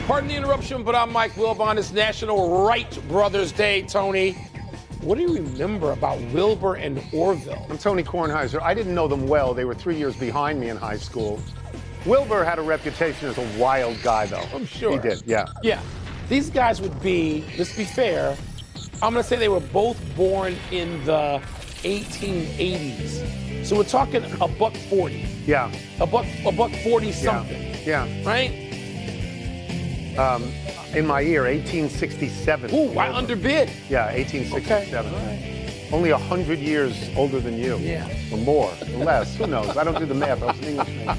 Pardon the interruption, but I'm Mike Wilbon. It's National Wright Brothers Day, Tony. What do you remember about Wilbur and Orville? I'm Tony Kornheiser. I didn't know them well. They were 3 years behind me in high school. Wilbur had a reputation as a wild guy, though. I'm sure. He did, yeah. Yeah. These guys would be, let's be fair, I'm going to say they were both born in the 1880s. So we're talking a buck 40. Yeah. A buck 40 something. Yeah. Right? In my year, 1867. Ooh, I underbid. Yeah, 1867. Okay. Right. Only 100 years older than you. Yeah. Or more, or less. Who knows? I don't do the math. I was an English major.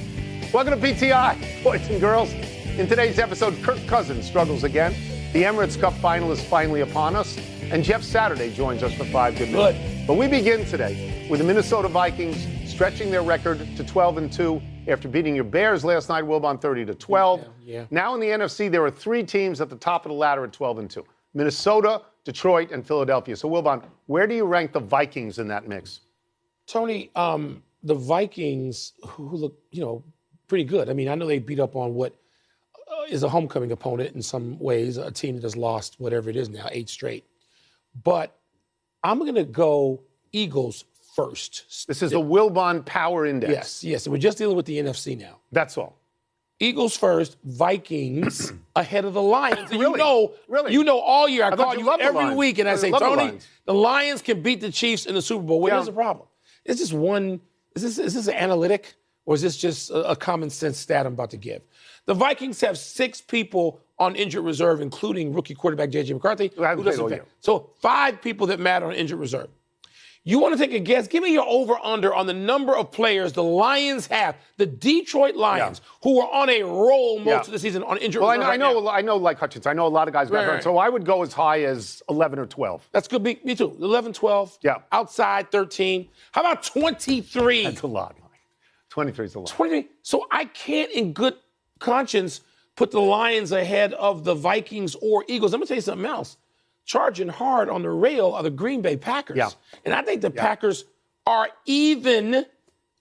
Welcome to PTI, boys and girls. In today's episode, Kirk Cousins struggles again. The Emirates Cup final is finally upon us. And Jeff Saturday joins us for 5 good minutes. But we begin today with the Minnesota Vikings stretching their record to 12-2 after beating your Bears last night, Wilbon, 30-12. Yeah. Now in the NFC, there are 3 teams at the top of the ladder at 12-2. Minnesota, Detroit, and Philadelphia. So, Wilbon, where do you rank the Vikings in that mix? Tony, the Vikings, who look, pretty good. I mean, I know they beat up on what is a homecoming opponent in some ways, a team that has lost whatever it is now, 8 straight. But I'm going to go Eagles first. This is the Wilbon Power Index. Yes. We're just dealing with the NFC now. That's all. Eagles first, Vikings ahead of the Lions. And Really? Really? You know all year I call you you loved the every Lions. week and I say, love the Tony, Lions. the Lions can beat the Chiefs in the Super Bowl. Well, Yeah. here's the problem. Is this an analytic or is this just a common sense stat I'm about to give? The Vikings have 6 people on injured reserve, including rookie quarterback J.J. McCarthy. Who hasn't played all year. So 5 people that matter on injured reserve. You want to take a guess? Give me your over-under on the number of players the Lions have, the Detroit Lions, who are on a roll most of the season on injured reserve. Well, I know, like Hutchins, I know a lot of guys got hurt, so I would go as high as 11 or 12. That's good. Me too. 11, 12. Yeah. Outside, 13. How about 23? That's a lot, Mike. 23 is a lot. 23. So I can't, in good conscience, put the Lions ahead of the Vikings or Eagles. I'm going to tell you something else. Charging hard on the rail are the Green Bay Packers. Yeah. And I think the Packers are even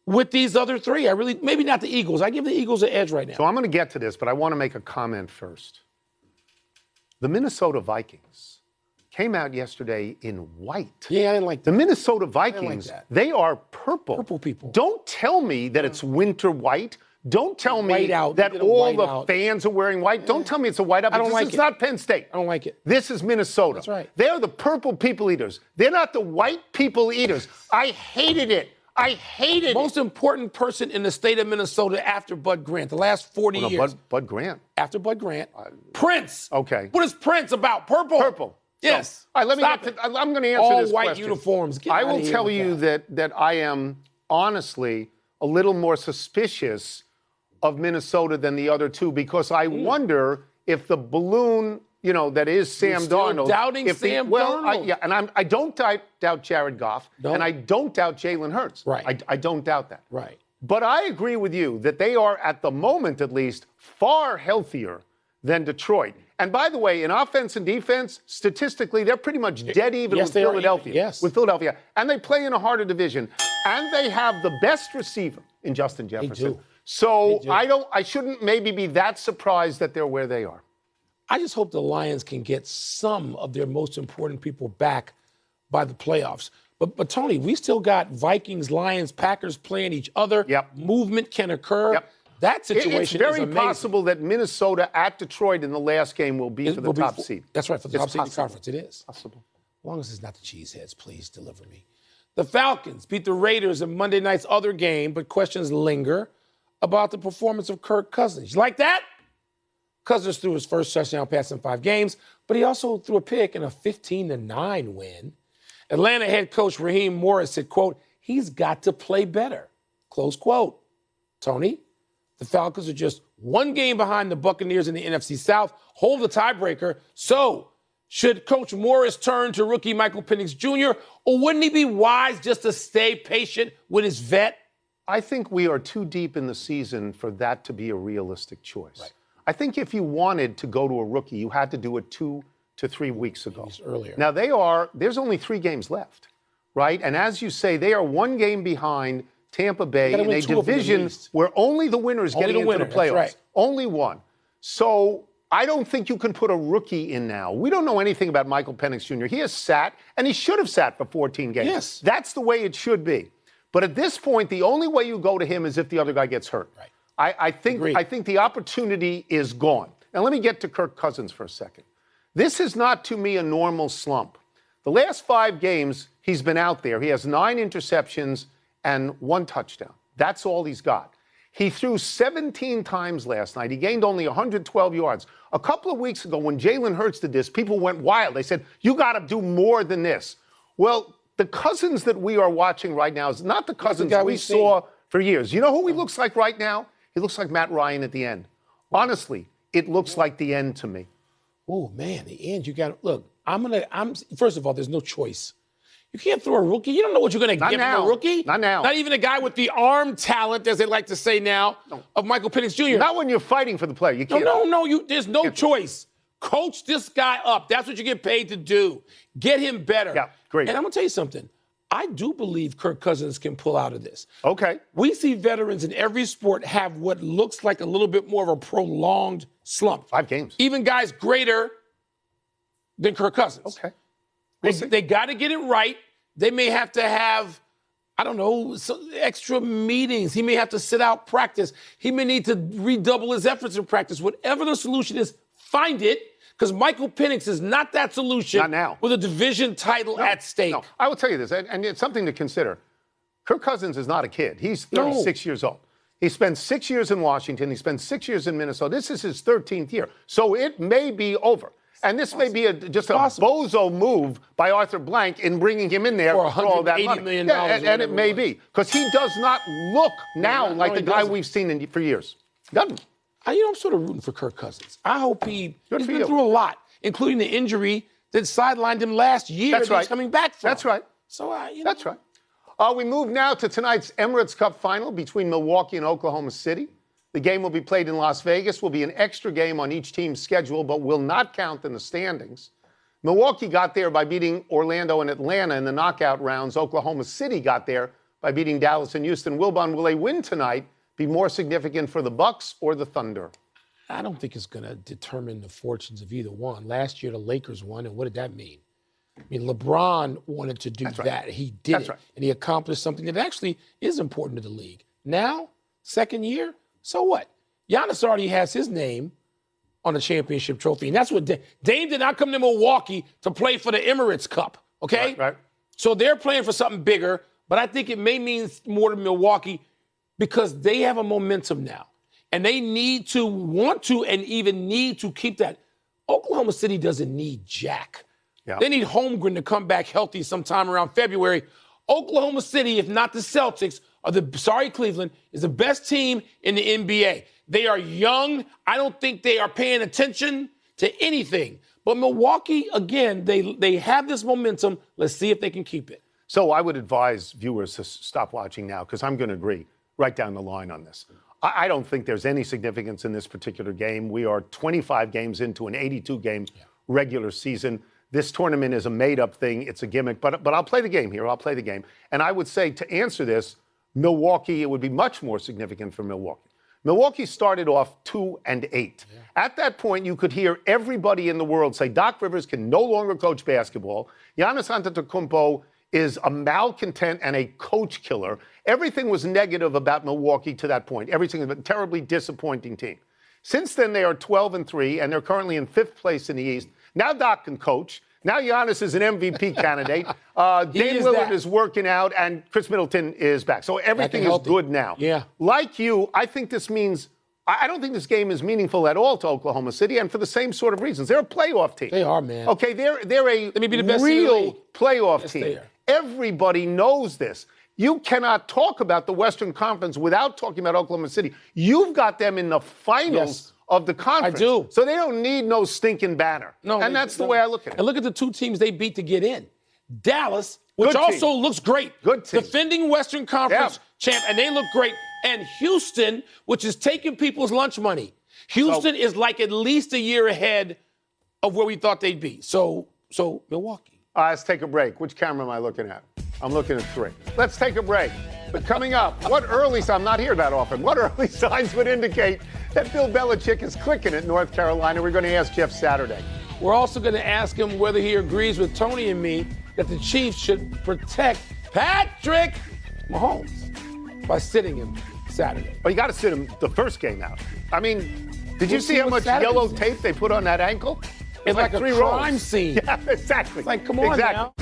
with these other 3. Maybe not the Eagles. I give the Eagles an edge right now. So I'm going to get to this, but I want to make a comment first. The Minnesota Vikings came out yesterday in white. Yeah, I didn't like that. The Minnesota Vikings, they are purple. Purple people. Don't tell me that it's winter white. Don't tell me Whiteout. that all the Whiteout. fans are wearing white. Don't tell me it's a whiteout. I don't like it. It's not Penn State. I don't like it. This is Minnesota. That's right. They're the purple people eaters. They're not the white people eaters. I hated it. I hated it. Most important person in the state of Minnesota after Bud Grant, the last 40 years. Bud Grant. After Bud Grant. Prince. Okay. What is Prince about? Purple. Purple. Yes. So, all right, I'm going to answer all this white question. uniforms. Get I outta will here tell with you that I am honestly a little more suspicious of Minnesota than the other 2 because I wonder if the balloon, that is Sam Darnold. Doubting Sam Darnold. And I don't doubt Jared Goff, and I don't doubt Jalen Hurts. Right. I don't doubt that. Right. But I agree with you that they are, at the moment at least, far healthier than Detroit. And by the way, in offense and defense, statistically, they're pretty much dead even with Philadelphia. Yes. With Philadelphia. And they play in a harder division. And they have the best receiver in Justin Jefferson. They do. So I shouldn't maybe be that surprised that they're where they are. I just hope the Lions can get some of their most important people back by the playoffs. But Tony, we still got Vikings, Lions, Packers playing each other. Yep. Movement can occur. Yep. That situation It's very is amazing. possible that Minnesota at Detroit in the last game will be for the top seed. That's right, for the top seed in the conference. It is. Possible. As long as it's not the Cheeseheads, please deliver me. The Falcons beat the Raiders in Monday night's other game, but questions linger about the performance of Kirk Cousins. You like that? Cousins threw his first touchdown pass in 5 games, but he also threw a pick in a 15-9 win. Atlanta head coach Raheem Morris said, quote, he's got to play better, close quote. Tony, the Falcons are just 1 game behind the Buccaneers in the NFC South, hold the tiebreaker. So, should Coach Morris turn to rookie Michael Penix Jr., or wouldn't he be wise just to stay patient with his vet? I think we are too deep in the season for that to be a realistic choice. Right. I think if you wanted to go to a rookie, you had to do it 2 to 3 weeks ago. Earlier. Now, there's only 3 games left, right? And as you say, they are 1 game behind Tampa Bay in a division where only the winners getting into the playoffs. Right. Only one. So I don't think you can put a rookie in now. We don't know anything about Michael Penix Jr. He has sat, and he should have sat for 14 games. Yes. That's the way it should be. But at this point, the only way you go to him is if the other guy gets hurt. Right. I think the opportunity is gone. Now, let me get to Kirk Cousins for a second. This is not, to me, a normal slump. The last 5 games he's been out there, he has 9 interceptions and 1 touchdown. That's all he's got. He threw 17 times last night. He gained only 112 yards. A couple of weeks ago, when Jalen Hurts did this, people went wild. They said, you got to do more than this. Well, the Cousins that we are watching right now is not the Cousins we saw for years. You know who he looks like right now? He looks like Matt Ryan at the end. Honestly, it looks like the end to me. Oh, man, the end. You got to look. First of all, there's no choice. You can't throw a rookie. You don't know what you're going to get from a rookie. Not now. Not even a guy with the arm talent, as they like to say now, of Michael Penix Jr. Not when you're fighting for the player. You can't. No. There's no choice. Coach this guy up. That's what you get paid to do. Get him better. Yeah, great. And I'm going to tell you something. I do believe Kirk Cousins can pull out of this. Okay. We see veterans in every sport have what looks like a little bit more of a prolonged slump. 5 games. Even guys greater than Kirk Cousins. Okay. They got to get it right. They may have to have, I don't know, some extra meetings. He may have to sit out practice. He may need to redouble his efforts in practice. Whatever the solution is, find it, because Michael Penix is not that solution. Not now. With a division title at stake. No. I will tell you this, and it's something to consider. Kirk Cousins is not a kid. He's 36 years old. He spent 6 years in Washington. He spent 6 years in Minnesota. This is his 13th year. So it may be over. And this may be just a bozo move by Arthur Blank in bringing him in there for all that money. $180 million. And it may be. Because he does not look now like the guy we've seen for years. Doesn't. I'm sort of rooting for Kirk Cousins. I hope he's been you. through a lot, including the injury that sidelined him last year. That's right. He's coming back from. That's right. So, That's right. We move now to tonight's Emirates Cup final between Milwaukee and Oklahoma City. The game will be played in Las Vegas, will be an extra game on each team's schedule, but will not count in the standings. Milwaukee got there by beating Orlando and Atlanta in the knockout rounds. Oklahoma City got there by beating Dallas and Houston. Wilbon, will a win tonight be more significant for the Bucks or the Thunder? I don't think it's going to determine the fortunes of either one. Last year, the Lakers won, and what did that mean? I mean, LeBron wanted to do that. He did it, and he accomplished something that actually is important to the league. Now, second year, so what? Giannis already has his name on a championship trophy, and that's what Dame did not come to Milwaukee to play for the Emirates Cup, okay? Right. So they're playing for something bigger, but I think it may mean more to Milwaukee because they have a momentum now, and they need to, want to, and even need to keep that. Oklahoma City doesn't need Jack. Yeah. They need Holmgren to come back healthy sometime around February. Oklahoma City, if not the Celtics, Cleveland, is the best team in the NBA. They are young. I don't think they are paying attention to anything. But Milwaukee, again, they have this momentum. Let's see if they can keep it. So I would advise viewers to stop watching now because I'm going to agree right down the line on this. I don't think there's any significance in this particular game. We are 25 games into an 82-game regular season. This tournament is a made-up thing. It's a gimmick. But I'll play the game here. I'll play the game. And I would say to answer this, Milwaukee, it would be much more significant for Milwaukee. Milwaukee started off 2-8. Yeah. At that point, you could hear everybody in the world say Doc Rivers can no longer coach basketball. Giannis Antetokounmpo is a malcontent and a coach killer. Everything was negative about Milwaukee to that point. Everything was a terribly disappointing team. Since then, they are 12-3, and they're currently in 5th place in the East. Now Doc can coach. Now Giannis is an MVP candidate. Dame Lillard is working out, and Chris Middleton is back. So everything is good now. Yeah. Like you, I think this means I don't think this game is meaningful at all to Oklahoma City, and for the same sort of reasons. They're a playoff team. They are, man. Okay, they're a Let me be the best real playoff team. They are. Everybody knows this. You cannot talk about the Western Conference without talking about Oklahoma City. You've got them in the finals of the conference. I do. So they don't need no stinking banner. No, and that's the way I look at it. And look at the 2 teams they beat to get in. Dallas, which also looks great. Good team. Defending Western Conference champ, and they look great. And Houston, which is taking people's lunch money. Houston is like at least a year ahead of where we thought they'd be. So Milwaukee. Let's take a break. Which camera am I looking at? I'm looking at 3. Let's take a break. But coming up, I'm not here that often. What early signs would indicate That Bill Belichick is clicking at North Carolina. We're going to ask Jeff Saturday. We're also going to ask him whether he agrees with Tony and me that the Chiefs should protect Patrick Mahomes by sitting him Saturday. Well, you got to sit him the first game out. I mean, did you see how much yellow tape they put on that ankle? It's like a crime scene. Yeah, exactly. It's like, come on now.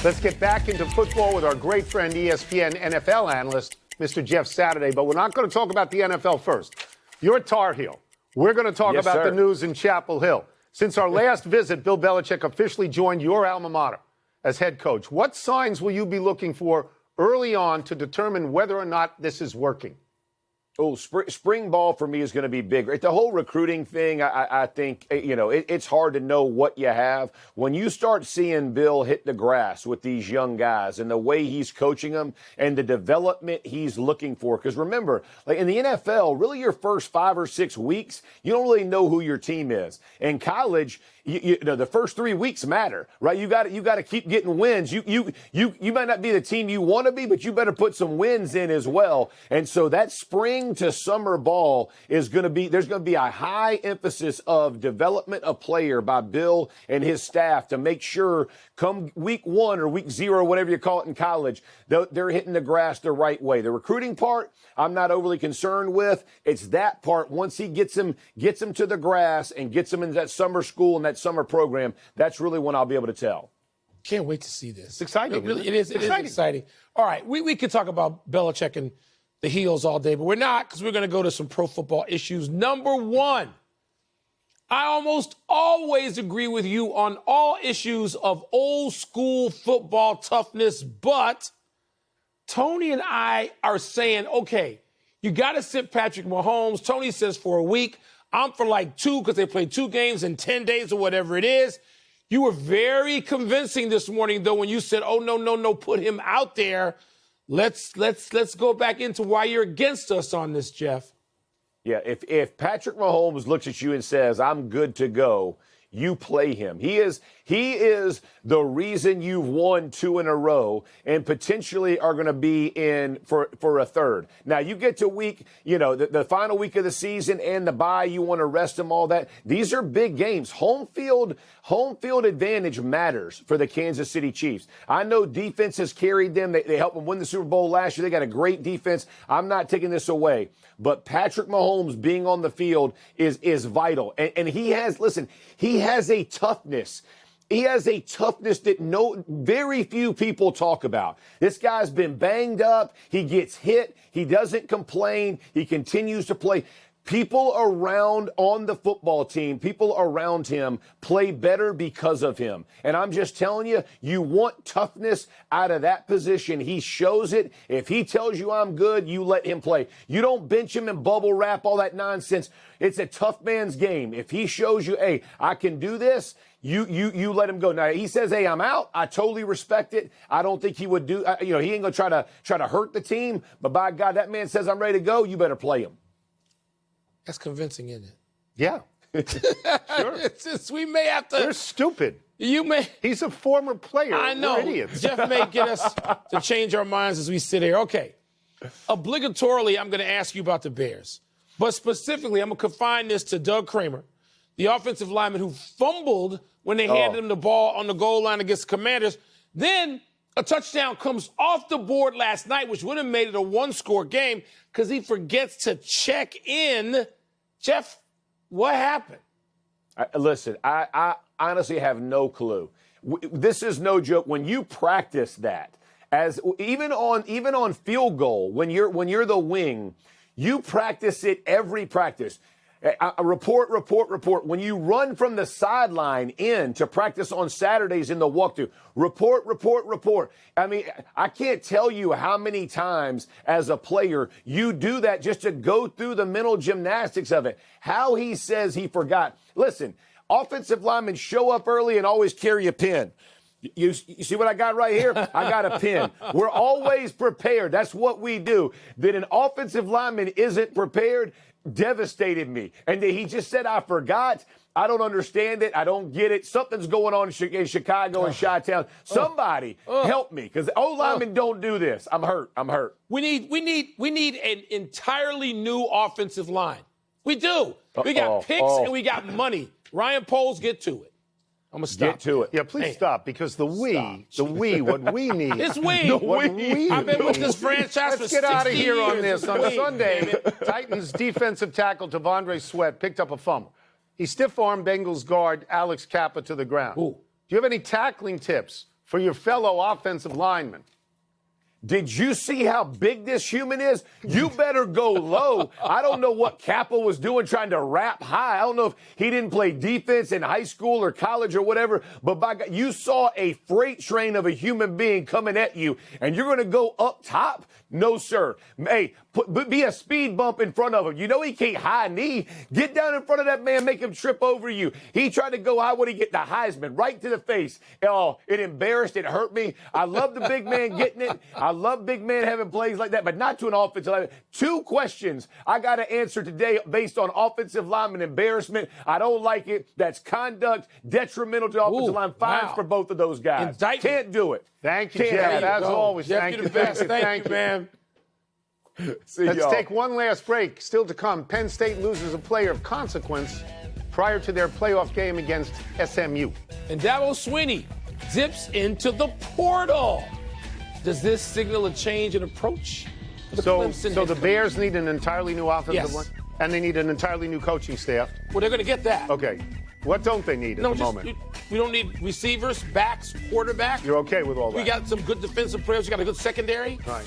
Let's get back into football with our great friend, ESPN NFL analyst, Mr. Jeff Saturday. But we're not going to talk about the NFL first. You're Tar Heel. We're going to talk about the news in Chapel Hill. Since our last visit, Bill Belichick officially joined your alma mater as head coach. What signs will you be looking for early on to determine whether or not this is working? Oh, spring ball for me is going to be big. The whole recruiting thing, I think, it's hard to know what you have. When you start seeing Bill hit the grass with these young guys and the way he's coaching them and the development he's looking for. Because remember, like in the NFL, really your first 5 or 6 weeks, you don't really know who your team is. In college, you know, the first 3 weeks matter, right? You got to keep getting wins. You might not be the team you want to be, but you better put some wins in as well. And so that spring to summer ball is going to be, there's going to be a high emphasis of development of player by Bill and his staff to make sure come week 1 or week 0, whatever you call it in college, they're hitting the grass the right way. The recruiting part, I'm not overly concerned with. It's that part. Once he gets them to the grass and gets them into that summer school and that summer program, that's really when I'll be able to tell. Can't wait to see this. It's exciting. It is exciting. All right, we could talk about Belichick and the Heels all day, but we're not, because we're going to go to some pro football issues. Number one, I almost always agree with you on all issues of old school football toughness, but Tony and I are saying, okay, you got to sit Patrick Mahomes. Tony says for a week. I'm for like 2 because they played 2 games in 10 days or whatever it is. You were very convincing this morning, though, when you said, oh, no, put him out there. Let's go back into why you're against us on this, Jeff. Yeah, if Patrick Mahomes looks at you and says, I'm good to go, you play him. He is the reason you've won 2 in a row and potentially are going to be in for a third. Now, you get to week, the final week of the season and the bye, you want to rest him, all that. These are big games. Home field advantage matters for the Kansas City Chiefs. I know defense has carried them. They helped them win the Super Bowl last year. They got a great defense. I'm not taking this away. But Patrick Mahomes being on the field is vital. And he has a toughness. He has a toughness that very few people talk about. This guy's been banged up. He gets hit. He doesn't complain. He continues to play. People around on the football team, people around him play better because of him. And I'm just telling you, you want toughness out of that position. He shows it. If he tells you I'm good, you let him play. You don't bench him and bubble wrap, all that nonsense. It's a tough man's game. If he shows you, hey, I can do this, you let him go. Now, he says, hey, I'm out. I totally respect it. I don't think he would do, he ain't going to try to hurt the team. But by God, that man says I'm ready to go. You better play him. That's convincing, isn't it? Yeah. Sure. We may have to. They're stupid. You may. He's a former player. I know. We're idiots. Jeff may get us to change our minds as we sit here. Okay. Obligatorily, I'm going to ask you about the Bears. But specifically, I'm going to confine this to Doug Kramer, the offensive lineman who fumbled when they handed him the ball on the goal line against the Commanders. Then a touchdown comes off the board last night, which would have made it a 1-score game, because he forgets to check in. Jeff, what happened? Listen, I honestly have no clue. This is no joke. When you practice that, as even on field goal, when you're the wing, you practice it every practice. Report. When you run from the sideline in to practice on Saturdays in the walkthrough, report. I mean, I can't tell you how many times as a player you do that just to go through the mental gymnastics of it. How he says he forgot. Listen, offensive linemen show up early and always carry a pen. You see what I got right here? I got a pin. We're always prepared. That's what we do. That an offensive lineman isn't prepared, devastated me. And he just said, I forgot. I don't understand it. I don't get it. Something's going on in Chicago and Chi-Town. Somebody help me, because O-linemen don't do this. I'm hurt. We need an entirely new offensive line. We do. We got picks and we got money. Ryan Poles, get to it. I'm gonna stop. Get to it. Yeah, please stop, because what we need. It's we. What we I've been with this franchise for 60 years. Let's get out of here on this. On We, Sunday, Titans defensive tackle Tavondre Sweat picked up a fumble. He stiff-armed Bengals guard Alex Kappa to the ground. Ooh. Do you have any tackling tips for your fellow offensive linemen? Did you see how big this human is? You better go low. I don't know what Kappa was doing trying to wrap high. I don't know if he didn't play defense in high school or college or whatever, but by God, you saw a freight train of a human being coming at you, and you're going to go up top? No, sir. Hey, be a speed bump in front of him. You know he can't high knee. Get down in front of that man, make him trip over you. He tried to go high. What did he get? The Heisman right to the face. Oh, it embarrassed. It hurt me. I love the big man getting it. I love big man having plays like that, but not to an offensive lineman. 2 questions I got to answer today based on offensive lineman embarrassment. I don't like it. That's conduct detrimental to offensive line. Fines for both of those guys. Indictment. Can't do it. Thank you, Jeff. As always, Jeff, thank you're you. the best. Thank you, man. Let's take one last break. Still to come, Penn State loses a player of consequence prior to their playoff game against SMU. And Dabo Swinney zips into the portal. Does this signal a change in approach? So the Bears need an entirely new offensive line, Yes. and they need an entirely new coaching staff. Well, they're going to get that. Okay. What don't they need at the moment? We don't need receivers, backs, quarterback. You're okay with all that? We got some good defensive players. We got a good secondary. Right.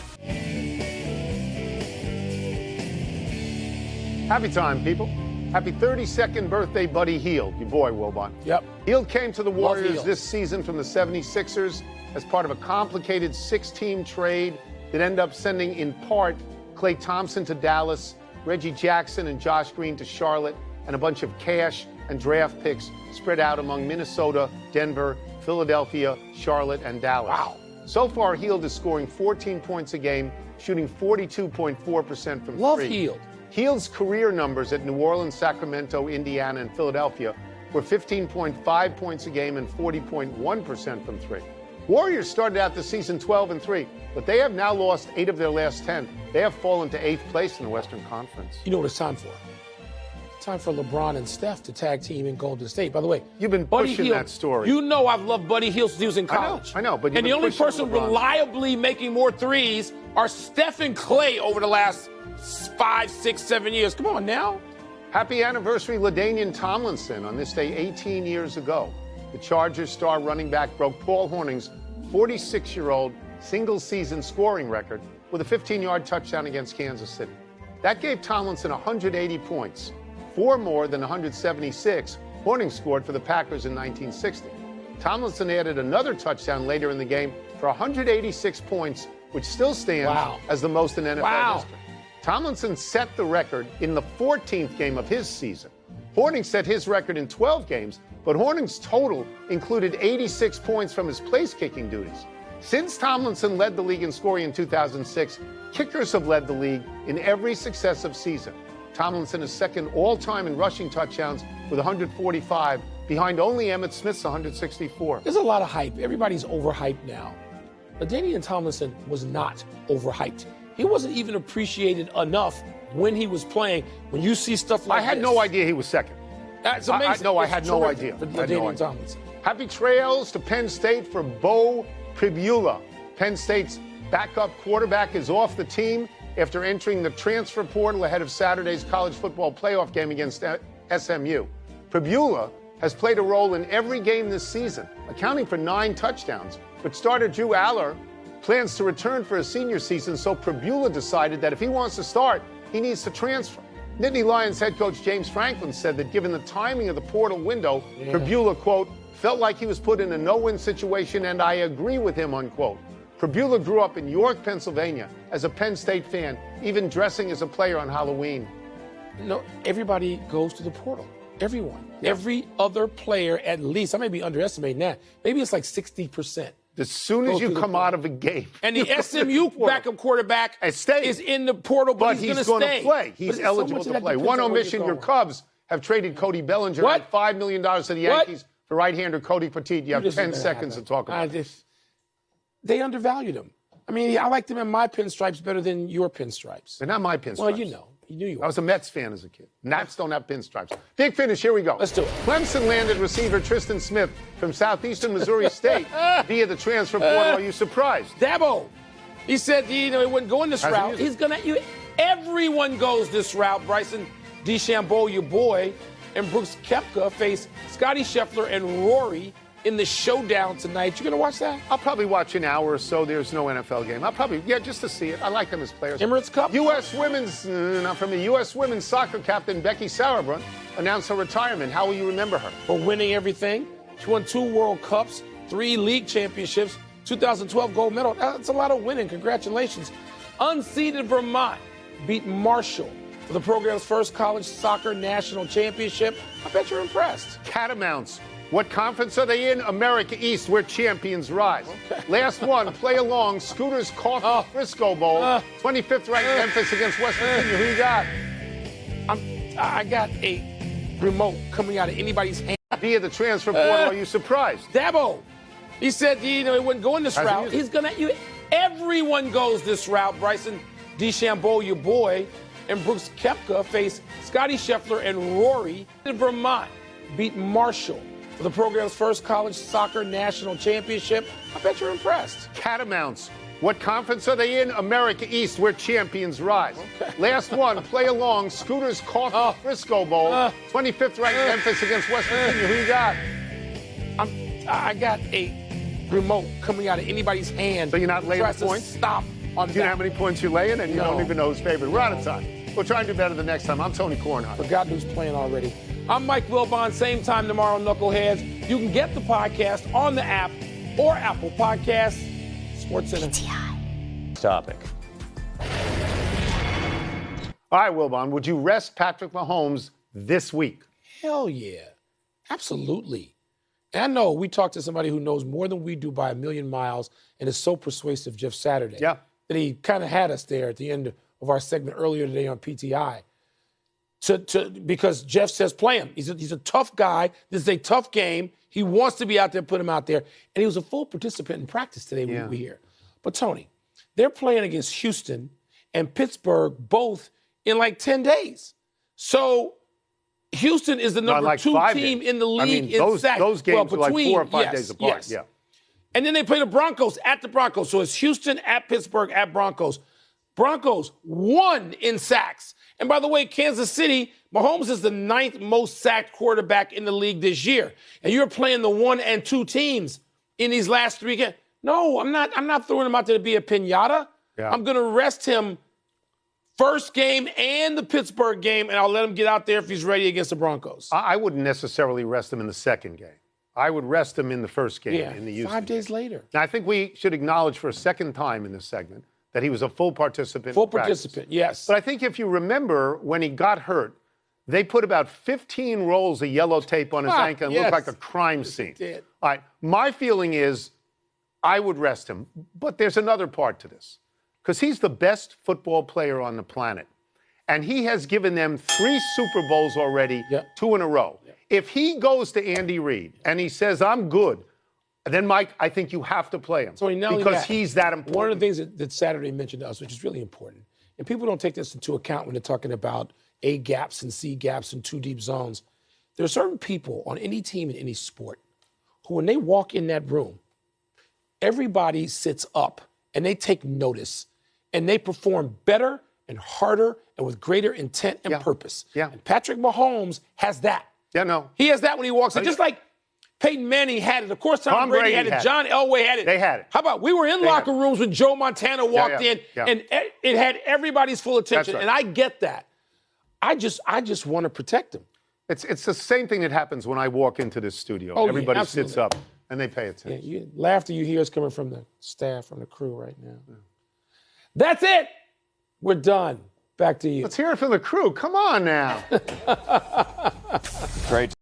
Happy time, people. Happy 32nd birthday, Buddy Hield, your boy, Wilbon. Yep. Hield came to the Warriors Hield. this season from the 76ers as part of a complicated 6-team trade that ended up sending, in part, Klay Thompson to Dallas, Reggie Jackson and Josh Green to Charlotte, and a bunch of cash and draft picks spread out among Minnesota, Denver, Philadelphia, Charlotte, and Dallas. Wow. So far, Hield is scoring 14 points a game, shooting 42.4% from Love three. Hield. Hield's career numbers at New Orleans, Sacramento, Indiana, and Philadelphia were 15.5 points a game and 40.1% from three. Warriors started out the season 12-3, but they have now lost 8 of their last 10. They have fallen to 8th place in the Western Conference. You know what it's time for? It's time for LeBron and Steph to tag team in Golden State. By the way, You've been Buddy pushing Hield, that story. You know I've loved Buddy Hield since he was in college. I know, but you've and the been only pushing person LeBron. reliably making more threes are Steph and Klay over the last 5, 6, 7 years. Come on now. Happy anniversary, LaDainian Tomlinson. On this day 18 years ago, the Chargers star running back broke Paul Hornung's 46-year-old single-season scoring record with a 15-yard touchdown against Kansas City. That gave Tomlinson 180 points, 4 more than 176 Hornung scored for the Packers in 1960. Tomlinson added another touchdown later in the game for 186 points, which still stands as the most in NFL history. Tomlinson set the record in the 14th game of his season. Hornung set his record in 12 games, but Hornung's total included 86 points from his place-kicking duties. Since Tomlinson led the league in scoring in 2006, kickers have led the league in every successive season. Tomlinson is second all-time in rushing touchdowns with 145, behind only Emmitt Smith's 164. There's a lot of hype. Everybody's overhyped now. LaDainian Tomlinson was not overhyped. He wasn't even appreciated enough when he was playing. When you see stuff like I had this, no idea he was second. That's amazing. I It's had no terrific idea. for I had no LaDainian idea. Tomlinson. Happy trails to Penn State for Bo Pribula. Penn State's backup quarterback is off the team after entering the transfer portal ahead of Saturday's college football playoff game against SMU. Pribula has played a role in every game this season, accounting for 9 touchdowns. But starter Drew Aller plans to return for his senior season, so Pribula decided that if he wants to start, he needs to transfer. Nittany Lions head coach James Franklin said that given the timing of the portal window, Pribula, quote, felt like he was put in a no-win situation, and I agree with him, unquote. Pribula grew up in York, Pennsylvania, as a Penn State fan, even dressing as a player on Halloween. No, everybody goes to the portal. Everyone. Every other player, at least, I may be underestimating that. Maybe it's like 60%. As soon as you come out of a game. And the SMU backup quarterback is in the portal, but he's going to play. He's eligible to play. One omission, your Cubs have traded Cody Bellinger at $5 million to the Yankees for right-hander Cody Petit. You have 10 seconds to talk about it. They undervalued him. I mean, I like them in my pinstripes better than your pinstripes. They're not my pinstripes. Well, you know. You knew you were. I was a Mets fan as a kid. Nats don't have pinstripes. Big finish, here we go. Let's do it. Clemson landed receiver Tristan Smith from Southeastern Missouri State via the transfer portal. Are you surprised? Dabo, he said he wouldn't go in this route. He's going to. Everyone goes this route. Bryson DeChambeau, your boy, and Brooks Koepka face Scotty Scheffler and Rory in the showdown tonight. You going to watch that? I'll probably watch an hour or so. There's no NFL game. I'll probably, just to see it. I like them as players. Emirates Cup? U.S. women's, not from the U.S. women's soccer captain Becky Sauerbrunn announced her retirement. How will you remember her? For winning everything. She won 2 World Cups, 3 league championships, 2012 gold medal. That's a lot of winning. Congratulations. Unseeded Vermont beat Marshall for the program's first college soccer national championship. I bet you're impressed. Catamounts. What conference are they in? America East, where champions rise. Okay. Last one, play along. Scooters Coffee Frisco Bowl. 25th ranked Memphis against West Virginia. Who you got? I got a remote coming out of anybody's hand. Via the transfer portal, are you surprised? Dabo, he said he wouldn't go in this route. He's going to. Everyone goes this route. Bryson DeChambeau, your boy, and Brooks Koepka face Scotty Scheffler and Rory. Vermont beat Marshall for the program's first college soccer national championship. I bet you're impressed. Catamounts. What conference are they in? America East, where champions rise. Okay. Last one, play along. Scooters Coffee Frisco Bowl. 25th ranked Memphis against West Virginia. Who you got? I got a remote coming out of anybody's hand. So you're not laying points? Stop on Do you know how many points you're laying? And you don't even know who's favored. We're out of time. We'll try and do better the next time. I'm Tony Kornheiser. Forgot who's playing already. I'm Mike Wilbon. Same time tomorrow, Knuckleheads. You can get the podcast on the app or Apple Podcasts. SportsCenter. PTI. Topic. All right, Wilbon, would you rest Patrick Mahomes this week? Hell yeah. Absolutely. And I know we talked to somebody who knows more than we do by a million miles and is so persuasive, Jeff Saturday, that he kind of had us there at the end of our segment earlier today on PTI. Because Jeff says play him. He's a tough guy. This is a tough game. He wants to be out there, put him out there. And he was a full participant in practice today when we were here. But, Tony, they're playing against Houston and Pittsburgh both in like 10 days. So Houston is the number 2 team in the league in sacks. Those games are like 4 or 5 days apart. Yes. Yeah. And then they play the Broncos at the Broncos. So it's Houston at Pittsburgh at Broncos. Broncos won in sacks. And by the way, Kansas City, Mahomes is the 9th most sacked quarterback in the league this year. And you're playing the 1 and 2 teams in these last 3 games. No, I'm not throwing him out there to be a piñata. Yeah. I'm going to rest him first game and the Pittsburgh game, and I'll let him get out there if he's ready against the Broncos. I wouldn't necessarily rest him in the second game. I would rest him in the first game in the Houston 5 days later. Now, I think we should acknowledge for a second time in this segment that he was a full participant. Full participant, yes. But I think if you remember when he got hurt, they put about 15 rolls of yellow tape on his ankle and looked like a crime scene. Did. All right, my feeling is I would rest him. But there's another part to this. Because he's the best football player on the planet. And he has given them 3 Super Bowls already, 2 in a row. If he goes to Andy Reid and he says, I'm good, then, Mike, I think you have to play him. Because he's that important. One of the things that Saturday mentioned to us, which is really important, and people don't take this into account when they're talking about A gaps and C gaps and 2 deep zones. There are certain people on any team in any sport who, when they walk in that room, everybody sits up and they take notice and they perform better and harder and with greater intent and purpose. Yeah. And Patrick Mahomes has that. Yeah, no. He has that when he walks in. Just like Peyton Manning had it. Of course, Tom Brady had it. John Elway had it. They had it. How about we were in locker rooms when Joe Montana walked in, and it had everybody's full attention. Right. And I get that. I just want to protect him. It's the same thing that happens when I walk into this studio. Everybody sits up and they pay attention. Yeah, laughter you hear is coming from the staff, from the crew right now. Yeah. That's it. We're done. Back to you. Let's hear it from the crew. Come on now. Great.